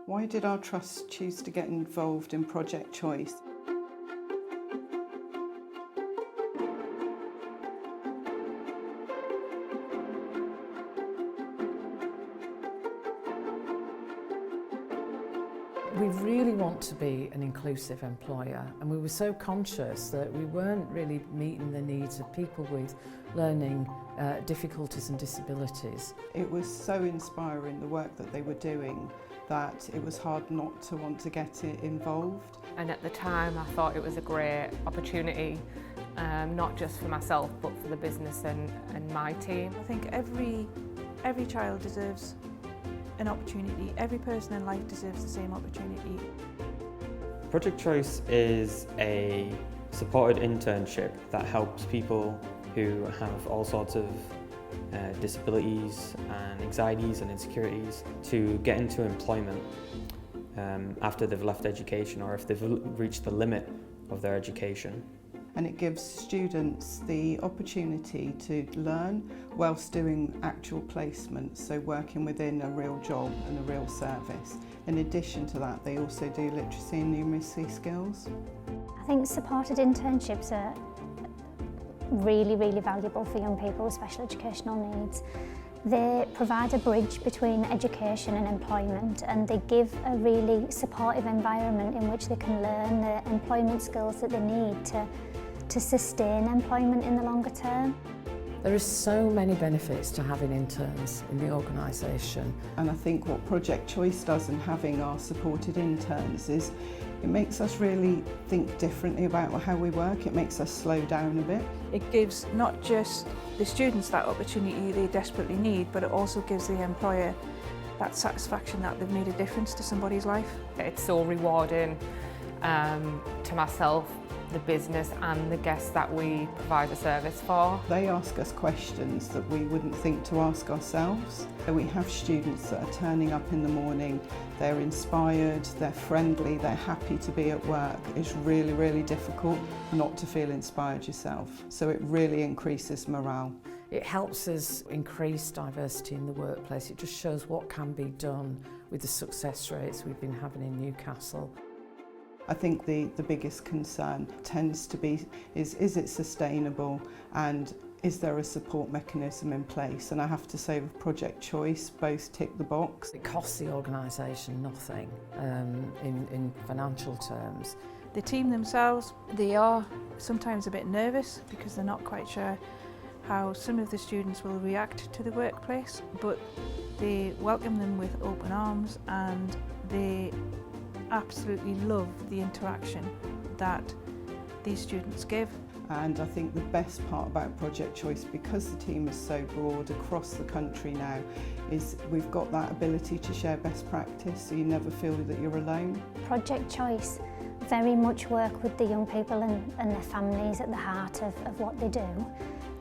Why did our trust choose to get involved in Project Choice? We really want to be an inclusive employer, and we were so conscious that we weren't really meeting the needs of people with learning difficulties and disabilities. It was so inspiring, the work that they were doing, that it was hard not to want to get involved. And at the time I thought it was a great opportunity, not just for myself but for the business and my team. I think every child deserves an opportunity. Every person in life deserves the same opportunity. Project Choice is a supported internship that helps people who have all sorts of disabilities and anxieties and insecurities to get into employment after they've left education or if they've reached the limit of their education. And it gives students the opportunity to learn whilst doing actual placements, so working within a real job and a real service. In addition to that, they also do literacy and numeracy skills. I think supported internships are really valuable for young people with special educational needs. They provide a bridge between education and employment, and they give a really supportive environment in which they can learn the employment skills that they need to sustain employment in the longer term. There are so many benefits to having interns in the organisation. And I think what Project Choice does in having our supported interns is it makes us really think differently about how we work. It makes us slow down a bit. It gives not just the students that opportunity they desperately need, but it also gives the employer that satisfaction that they've made a difference to somebody's life. It's so rewarding to myself, the business and the guests that we provide a service for. They ask us questions that we wouldn't think to ask ourselves. We have students that are turning up in the morning, they're inspired, they're friendly, they're happy to be at work. It's really difficult not to feel inspired yourself, so it really increases morale. It helps us increase diversity in the workplace. It just shows what can be done with the success rates we've been having in Newcastle. I think the biggest concern tends to be is it sustainable and is there a support mechanism in place? And I have to say with Project Choice, both tick the box. It costs the organisation nothing in financial terms. The team themselves, they are sometimes a bit nervous because they're not quite sure how some of the students will react to the workplace, but they welcome them with open arms and they absolutely love the interaction that these students give. And I think the best part about Project Choice, because the team is so broad across the country now, is we've got that ability to share best practice so you never feel that you're alone. Project Choice very much work with the young people and their families at the heart of what they do.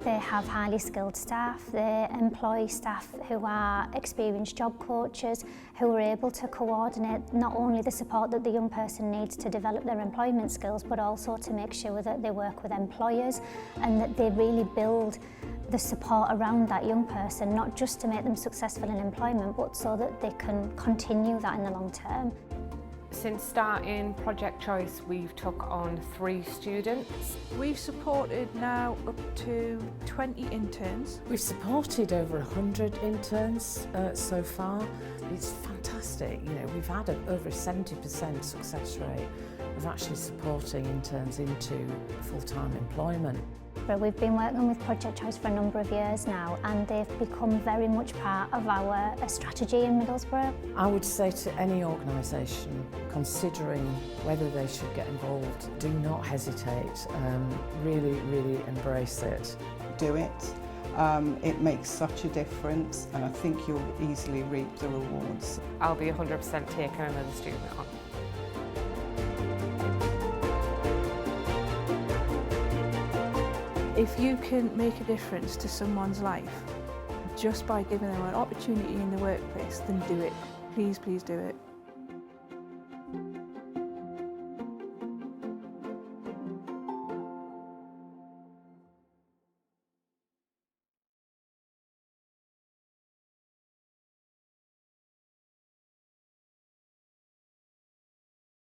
They have highly skilled staff, they employ staff who are experienced job coaches who are able to coordinate not only the support that the young person needs to develop their employment skills, but also to make sure that they work with employers and that they really build the support around that young person, not just to make them successful in employment, but so that they can continue that in the long term. Since starting Project Choice, we've took on 3 students. We've supported now up to 20 interns. We've supported over 100 interns so far. It's fantastic. You know, we've had over a 70% success rate of actually supporting interns into full-time employment. We've been working with Project Choice for a number of years now, and they've become very much part of our strategy in Middlesbrough. I would say to any organisation considering whether they should get involved, do not hesitate. Really embrace it. Do it. It makes such a difference, and I think you'll easily reap the rewards. I'll be 100% taking another student on. If you can make a difference to someone's life just by giving them an opportunity in the workplace, then do it. Please do it.